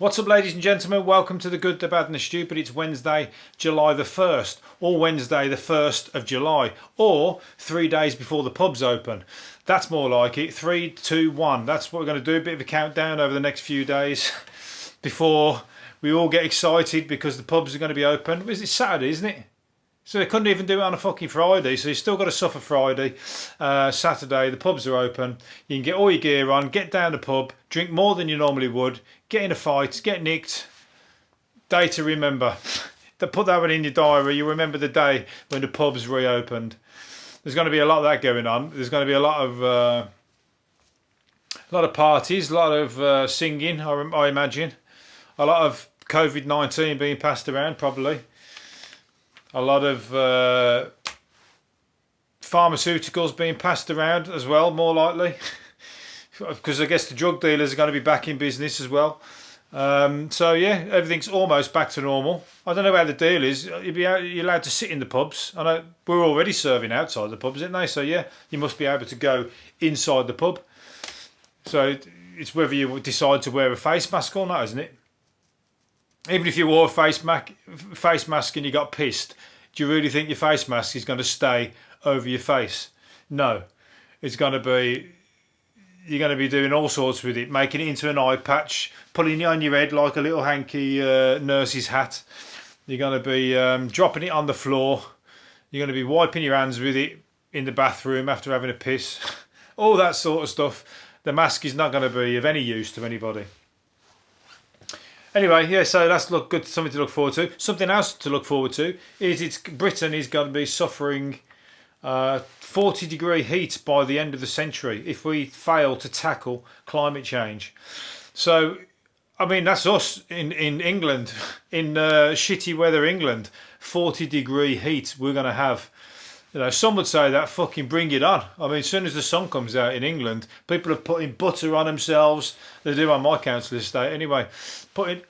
What's up, ladies and gentlemen? Welcome to the Good, the Bad and the Stupid. It's Wednesday, July the 1st, or Wednesday the 1st of July, or 3 days before the pubs open. That's more like it. 3, 2, 1. That's what we're going to do. A bit of a countdown over the next few days before we all get excited because the pubs are going to be open. It's Saturday, isn't it? So they couldn't even do it on a fucking Friday, so you still got to suffer Friday. Saturday, the pubs are open. You can get all your gear on, get down the pub, drink more than you normally would, get in a fight, get nicked. Day to remember. Put that one in your diary. You remember the day when the pubs reopened. There's going to be a lot of that going on. There's going to be a lot of parties, a lot of singing, I imagine. A lot of COVID-19 being passed around, probably. A lot of pharmaceuticals being passed around as well, more likely. Because I guess the drug dealers are going to be back in business as well. So yeah, everything's almost back to normal. I don't know how the deal is. You're allowed to sit in the pubs. I know we're already serving outside the pubs, aren't they? So yeah, you must be able to go inside the pub. So it's whether you decide to wear a face mask or not, isn't it? Even if you wore a face mask and you got pissed, do you really think your face mask is going to stay over your face? No. It's going to be... You're going to be doing all sorts with it, making it into an eye patch, putting it on your head like a little hanky nurse's hat. You're going to be dropping it on the floor. You're going to be wiping your hands with it in the bathroom after having a piss. All that sort of stuff. The mask is not going to be of any use to anybody. Anyway, yeah, so that's good, something to look forward to. Something else to look forward to is Britain is going to be suffering 40-degree heat by the end of the century if we fail to tackle climate change. So, I mean, that's us in England, in shitty weather England, 40-degree heat we're going to have. You know, some would say that fucking bring it on. I mean, as soon as the sun comes out in England, people are putting butter on themselves. They do on my council estate anyway.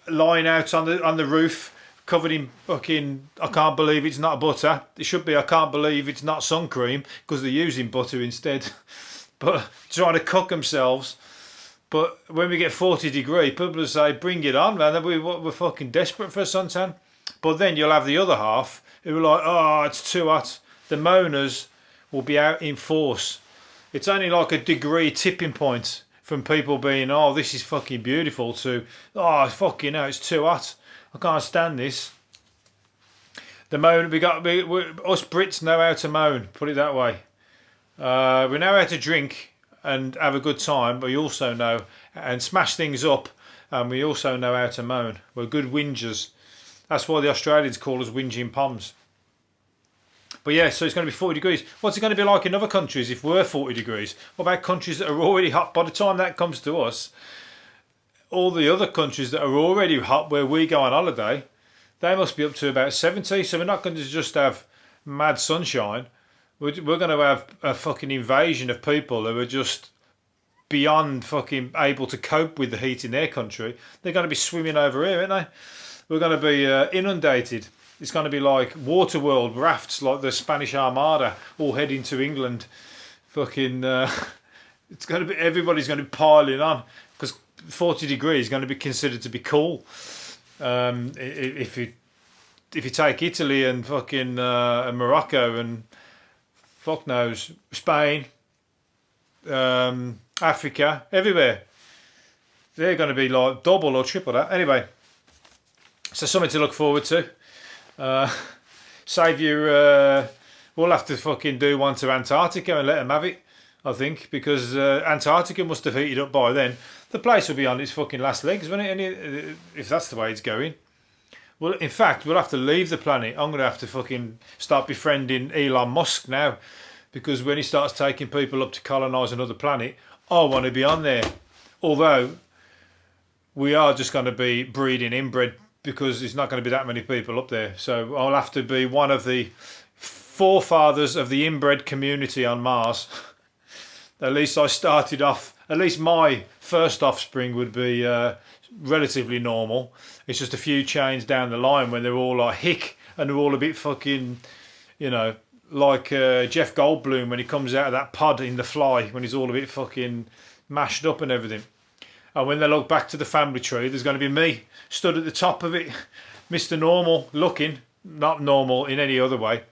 Lying out on the roof, covered in fucking, I can't believe it's not butter. It should be, I can't believe it's not sun cream, because they're using butter instead. But trying to cook themselves. But when we get 40 degree, people will say, bring it on, man. We're fucking desperate for a suntan. But then you'll have the other half who are like, oh, it's too hot. The moaners will be out in force. It's only like a degree tipping point from people being, oh, this is fucking beautiful, to, oh, fucking hell, it's too hot. I can't stand this. The moan, us Brits know how to moan, put it that way. We know how to drink and have a good time, but we also know, and smash things up, and we also know how to moan. We're good whingers. That's why the Australians call us whinging poms. But yeah, so it's going to be 40 degrees. What's it going to be like in other countries if we're 40 degrees? What about countries that are already hot? By the time that comes to us, all the other countries that are already hot where we go on holiday, they must be up to about 70. So we're not going to just have mad sunshine. We're going to have a fucking invasion of people who are just beyond fucking able to cope with the heat in their country. They're going to be swimming over here, aren't they? We're going to be inundated. It's going to be like Waterworld rafts, like the Spanish Armada, all heading to England. Fucking, it's going to be, everybody's going to be piling on because 40 degrees is going to be considered to be cool. If you take Italy and fucking and Morocco and fuck knows Spain, Africa, everywhere, they're going to be like double or triple that. Anyway, so something to look forward to. Save your we'll have to fucking do one to Antarctica and let them have it, I think, because Antarctica must have heated up by then. The place will be on its fucking last legs, won't it? If that's the way it's going. Well, in fact, we'll have to leave the planet. I'm going to have to fucking start befriending Elon Musk now, because when he starts taking people up to colonise another planet, I want to be on there. Although we are just going to be breeding inbred, because there's not going to be that many people up there. So I'll have to be one of the forefathers of the inbred community on Mars. At least I started off, at least my first offspring would be relatively normal. It's just a few chains down the line when they're all like hick and they're all a bit fucking, you know, like Jeff Goldblum when he comes out of that pod in The Fly, when he's all a bit fucking mashed up and everything. And when they look back to the family tree, there's going to be me stood at the top of it, Mr. Normal looking, not normal in any other way.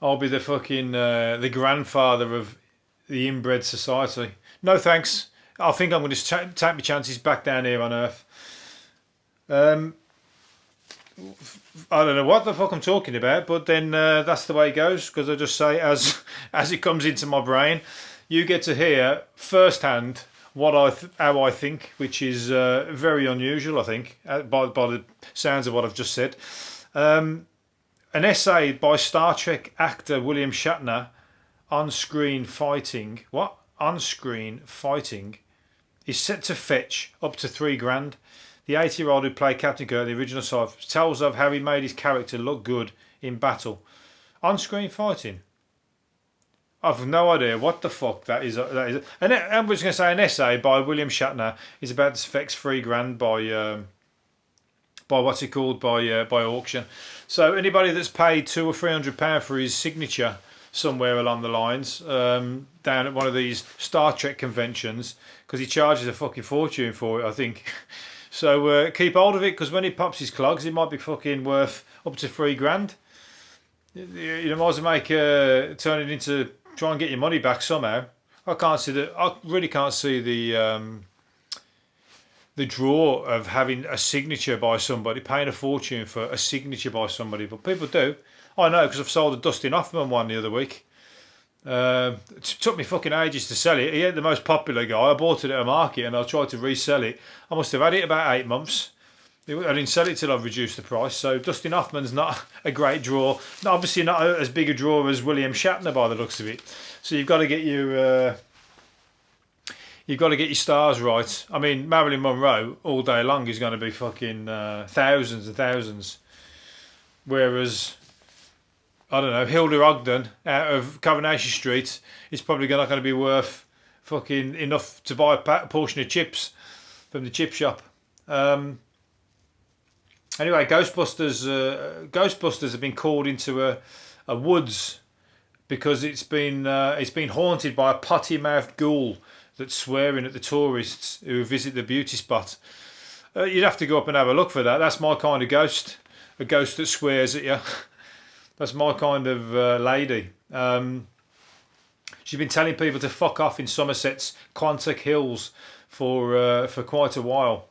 I'll be the fucking the grandfather of the inbred society. No thanks. I think I'm going to take my chances back down here on Earth. I don't know what the fuck I'm talking about, but then that's the way it goes, because I just say as it comes into my brain. You get to hear firsthand how I think, which is very unusual, I think, by the sounds of what I've just said. An essay by Star Trek actor William Shatner, On-Screen Fighting. What? On-Screen Fighting is set to fetch up to $3,000. The 80-year-old who played Captain Kirk, the original side, tells of how he made his character look good in battle. On-screen fighting. I've no idea what the fuck that is. And I'm just going to say an essay by William Shatner is about to fetch $3,000 by what's it called, by auction. So anybody that's paid £200 or £300 for his signature somewhere along the lines, down at one of these Star Trek conventions, because he charges a fucking fortune for it, I think. So keep hold of it, because when he pops his clogs, it might be fucking worth up to $3,000. You might as well turn it into, try and get your money back somehow. I really can't see the draw of having a signature by somebody, paying a fortune for a signature by somebody, but people do. I know, because I've sold a Dustin Hoffman one the other week. It took me fucking ages to sell it. He ain't the most popular guy. I bought it at a market and I tried to resell it. I must have had it about 8 months. I didn't sell it till I've reduced the price. So Dustin Hoffman's not a great draw. Obviously not as big a draw as William Shatner by the looks of it. So you've got to get your stars right. I mean, Marilyn Monroe all day long is going to be fucking thousands and thousands. Whereas, I don't know, Hilda Ogden out of Coronation Street is probably not going to be worth fucking enough to buy a portion of chips from the chip shop. Anyway, Ghostbusters have been called into a woods because it's been haunted by a potty-mouthed ghoul that's swearing at the tourists who visit the beauty spot. You'd have to go up and have a look for that. That's my kind of ghost, a ghost that swears at you. That's my kind of lady. She's been telling people to fuck off in Somerset's Quantock Hills for quite a while.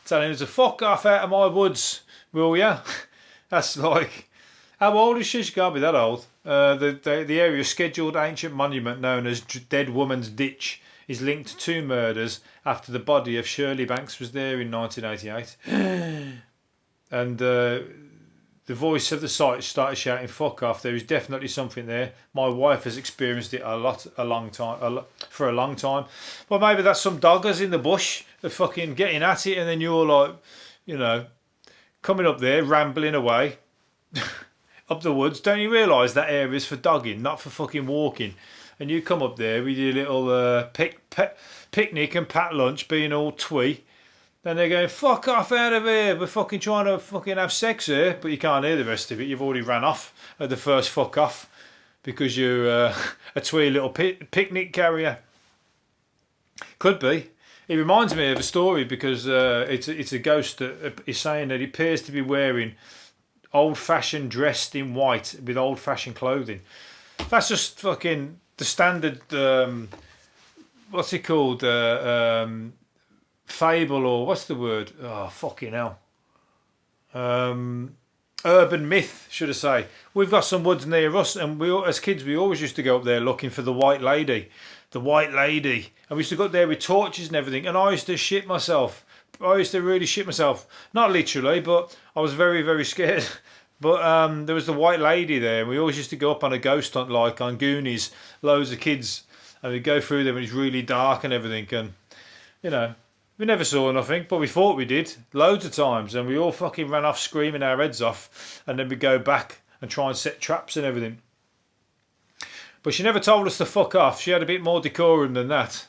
Telling them to fuck off out of my woods, will ya? That's like, how old is she? She can't be that old. The area's scheduled ancient monument known as Dead Woman's Ditch is linked to 2 murders after the body of Shirley Banks was there in 1988. And the voice of the site started shouting, fuck off, there is definitely something there. My wife has experienced it for a long time. Well, maybe that's some doggers in the bush that fucking getting at it, and then you're like, coming up there, rambling away up the woods. Don't you realise that area's for dogging, not for fucking walking? And you come up there with your little picnic and packed lunch, being all twee. Then they're going, fuck off out of here, we're fucking trying to fucking have sex here. But you can't hear the rest of it. You've already ran off at the first fuck off because you're a twee little picnic carrier. Could be. It reminds me of a story because it's a ghost that is saying that it appears to be wearing old-fashioned dressed in white with old-fashioned clothing. That's just fucking the standard, what's it called, fable, or what's the word? Oh, fucking hell. Urban myth, should I say. We've got some woods near us, and we, as kids, we always used to go up there looking for the white lady. The white lady. And we used to go up there with torches and everything, and I used to shit myself. I used to really shit myself. Not literally, but I was very, very scared. But there was the white lady there, and we always used to go up on a ghost hunt like on Goonies, loads of kids, and we'd go through them, and it's really dark and everything, and, we never saw nothing, but we thought we did, loads of times, and we all fucking ran off screaming our heads off, and then we'd go back and try and set traps and everything. But she never told us to fuck off. She had a bit more decorum than that.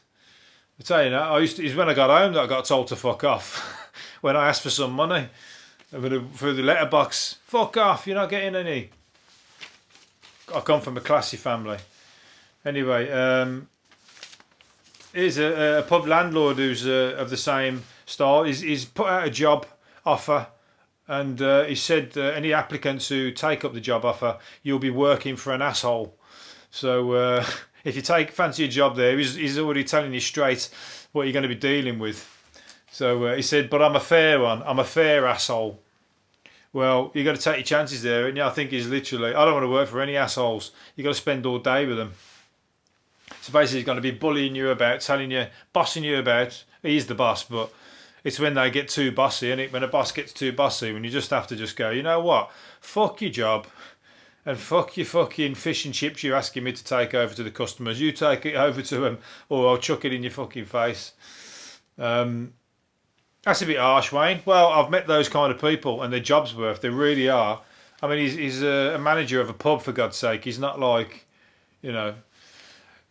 I tell you now, it was when I got home that I got told to fuck off. When I asked for some money for the letterbox, fuck off, you're not getting any. I come from a classy family. Anyway, Here's a pub landlord who's of the same style. He's put out a job offer, and he said any applicants who take up the job offer, you'll be working for an asshole. So if you fancy a job there, he's already telling you straight what you're going to be dealing with. So he said, but I'm a fair one. I'm a fair asshole. Well, you got to take your chances there, and I think he's literally, I don't want to work for any assholes. You got to spend all day with them. So basically, he's going to be bullying you about, telling you, bossing you about. He's the boss, but it's when they get too bossy, and when a boss gets too bossy, when you just have to just go, you know what, fuck your job, and fuck your fucking fish and chips you're asking me to take over to the customers. You take it over to them, or I'll chuck it in your fucking face. That's a bit harsh, Wayne. Well, I've met those kind of people, and their job's worth. They really are. I mean, he's a manager of a pub, for God's sake. He's not like,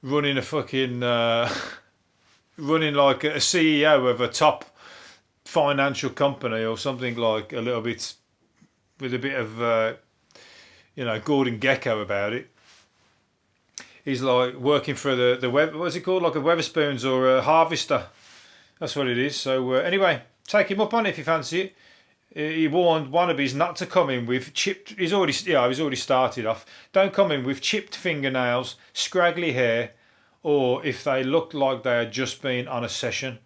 running a fucking, running like a CEO of a top financial company or something, like a little bit, with a bit of, Gordon Gekko about it. He's like working for the what's it called, like a Weatherspoons or a Harvester. That's what it is. So anyway, take him up on it if you fancy it. He warned wannabes not to come in with chipped. He's already started off. Don't come in with chipped fingernails, scraggly hair, or if they look like they had just been on a session.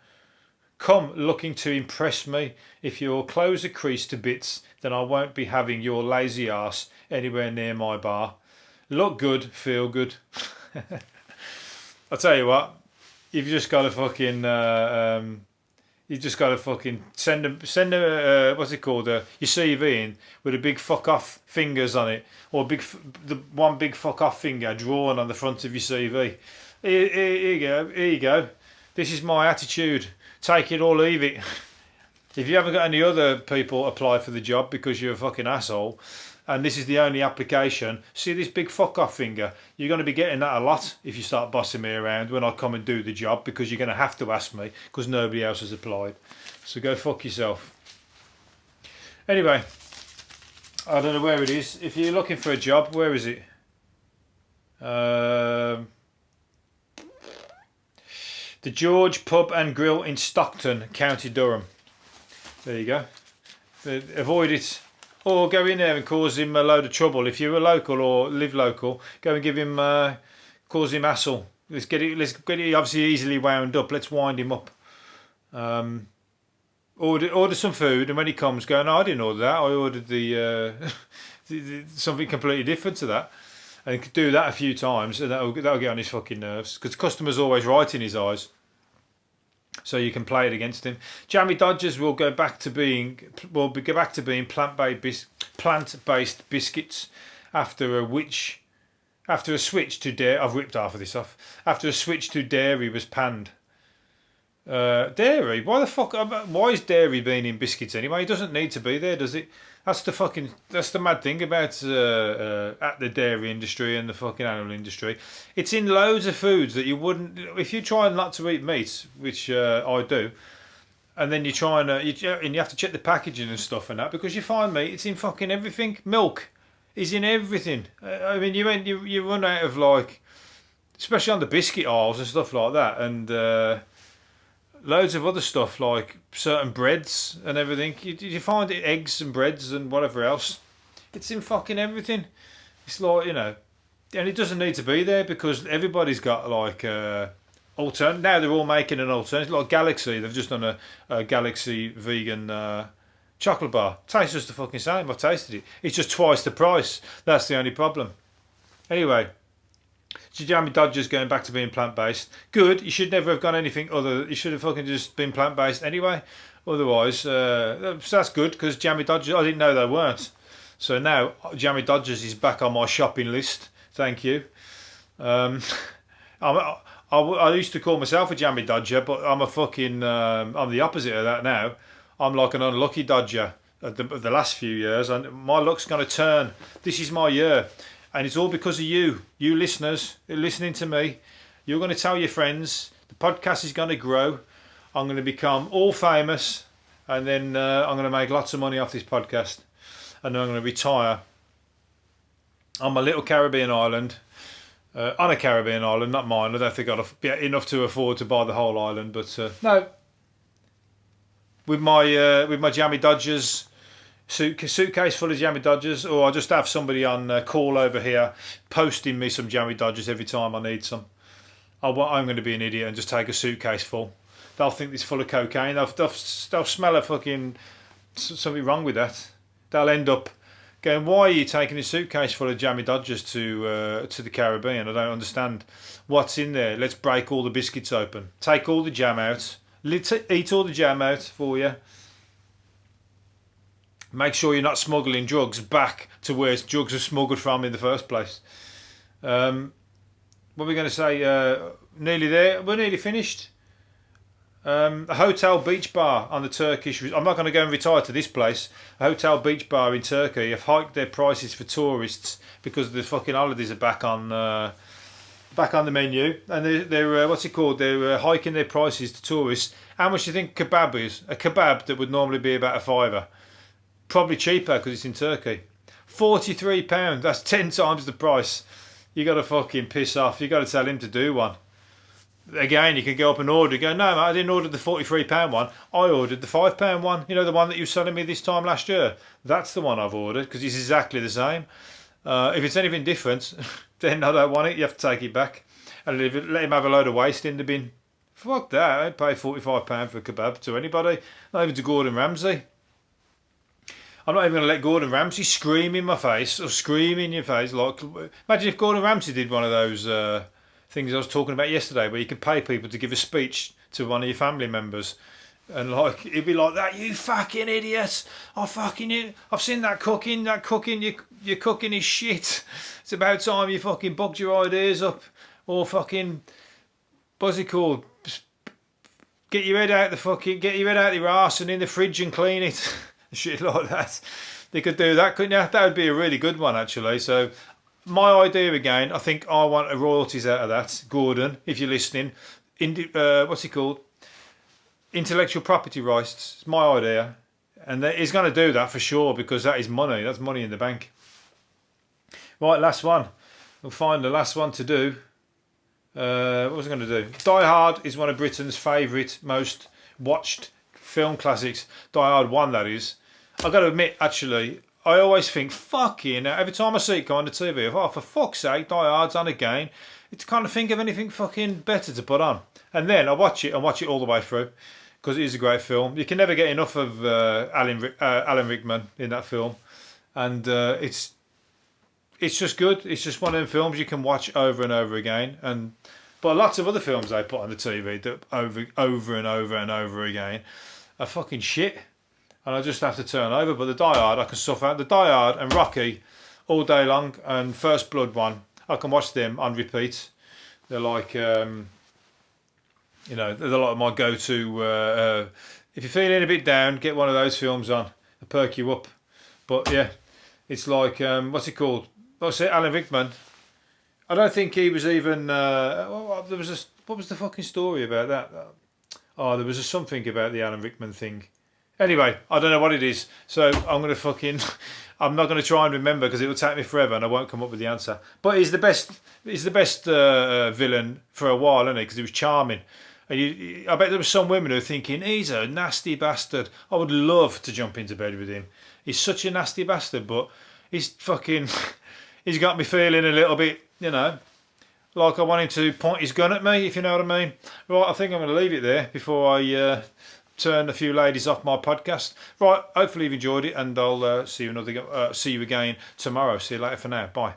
Come looking to impress me. If your clothes are creased to bits, then I won't be having your lazy arse anywhere near my bar. Look good, feel good. I'll tell you what. You've just got to fucking. Send them. What's it called? Your CV in with a big fuck off fingers on it, or one big fuck off finger drawn on the front of your CV. Here you go. This is my attitude. Take it or leave it. If you haven't got any other people apply for the job because you're a fucking asshole, and this is the only application, see this big fuck off finger? You're going to be getting that a lot if you start bossing me around when I come and do the job, because you're going to have to ask me because nobody else has applied. So go fuck yourself. Anyway, I don't know where it is. If you're looking for a job, where is it? The George Pub and Grill in Stockton, County Durham. There you go. Avoid it. Or go in there and cause him a load of trouble. If you're a local or live local, go and give him, cause him hassle. Let's get it obviously easily wound up. Let's wind him up. Order some food, and when he comes, go, no, I didn't order that. I ordered the something completely different to that. And he could do that a few times, and that'll get on his fucking nerves, because the customer's always right in his eyes. So you can play it against him. Jammie Dodgers will go back to being plant-based biscuits after a switch to dairy. I've ripped half of this off. After a switch to dairy was panned. Dairy? Why the fuck? Why is dairy being in biscuits anyway? It doesn't need to be there, does it? That's the mad thing about at the dairy industry and the fucking animal industry. It's in loads of foods that you wouldn't, if you try not to eat meat, which I do, and then you try and you have to check the packaging and stuff and that, because you find meat, it's in fucking everything. Milk is in everything. I mean, you run out of, like, especially on the biscuit aisles and stuff like that, and loads of other stuff, like certain breads and everything. You find it, eggs and breads and whatever else. It's in fucking everything. It's like, and it doesn't need to be there, because everybody's got like alternative. Now they're all making an alternative, like Galaxy. They've just done a Galaxy vegan chocolate bar. Tastes just the fucking same. I've tasted it. It's just twice the price. That's the only problem. Anyway. Jammie Dodgers going back to being plant-based. Good. You should never have gone anything other. You should have fucking just been plant-based anyway. Otherwise, so that's good, because Jammie Dodgers, I didn't know they weren't. So now Jammie Dodgers is back on my shopping list. Thank you. I used to call myself a Jammie Dodger, but I'm a fucking. I'm the opposite of that now. I'm like an unlucky Dodger of the last few years, and my luck's going to turn. This is my year. And it's all because of you listeners, listening to me. You're going to tell your friends. The podcast is going to grow. I'm going to become all famous. And then I'm going to make lots of money off this podcast. And then I'm going to retire on my little Caribbean island. on a Caribbean island, not mine. I don't think I'd be enough to afford to buy the whole island, but no. With my Jammie Dodgers suitcase full of Jammie Dodgers, or I'll just have somebody on call over here posting me some Jammie Dodgers every time I need some. I'm going to be an idiot and just take a suitcase full. They'll think it's full of cocaine. They'll smell a fucking something wrong with that. They'll end up going, why are you taking a suitcase full of Jammie Dodgers to the Caribbean? I don't understand what's in there. Let's break all the biscuits open. Take all the jam out. Eat all the jam out for you. Make sure you're not smuggling drugs back to where drugs are smuggled from in the first place. What are we going to say? Nearly there. We're nearly finished. A hotel beach bar on the Turkish. I'm not going to go and retire to this place. A hotel beach bar in Turkey have hiked their prices for tourists because the fucking holidays are back on the menu, and they're what's it called? They're hiking their prices to tourists. How much do you think kebab is? A kebab that would normally be about £5, probably cheaper because it's in Turkey. £43. That's 10 times the price. You got to fucking piss off. You got to tell him to do one. Again, you can go up and order. Go, no, mate, I didn't order the £43 one. I ordered the £5 one. You know, the one that you were selling me this time last year. That's the one I've ordered because it's exactly the same. If it's anything different, then I don't want it. You have to take it back and let him have a load of waste in the bin. Fuck that. I'd pay £45 for a kebab to anybody. Not even to Gordon Ramsay. I'm not even going to let Gordon Ramsay scream in my face or scream in your face. Like, imagine if Gordon Ramsay did one of those things I was talking about yesterday, where you can pay people to give a speech to one of your family members, and like it'd be like that. You fucking idiot! I've seen that cooking. Your cooking is shit. It's about time you fucking bugged your ideas up, or fucking what's it called? Get your head out your arse and in the fridge and clean it. Shit like that. They could do that, couldn't you? That would be a really good one, actually. So my idea again, I think I want royalties out of that. Gordon, if you're listening, what's it called? Intellectual property rights. It's my idea. And he's going to do that for sure, because that is money. That's money in the bank. Right, last one. We'll find the last one to do. What was I going to do? Die Hard is one of Britain's favourite, most watched film classics. Die Hard 1, that is. I've got to admit, actually, I always think, fucking, every time I see it go on the TV, oh, for fuck's sake, Die Hard's on again. It's kind of think of anything fucking better to put on. And then I watch it all the way through, because it is a great film. You can never get enough of Alan Rickman in that film. And it's just good. It's just one of them films you can watch over and over again. But lots of other films they put on the TV that over and over and over again are fucking shit. And I just have to turn over. But the Die Hard, I can suffer. The Die Hard and Rocky all day long, and First Blood one, I can watch them on repeat. They're like, they're like my go-to. If you're feeling a bit down, get one of those films on. They'll perk you up. But yeah, it's like, what's it called? What's it? Alan Rickman. I don't think he was even. What was the fucking story about that? Oh, there was something about the Alan Rickman thing. Anyway, I don't know what it is, so I'm gonna fucking. I'm not gonna try and remember because it will take me forever and I won't come up with the answer. But he's the best. He's the best villain for a while, isn't he? Because he was charming. And I bet there were some women who were thinking he's a nasty bastard. I would love to jump into bed with him. He's such a nasty bastard, but he's fucking. He's got me feeling a little bit, like I want him to point his gun at me, if you know what I mean. Right, I think I'm going to leave it there before I turn a few ladies off my podcast. Right, hopefully you've enjoyed it, and I'll see you again tomorrow. See you later for now. Bye.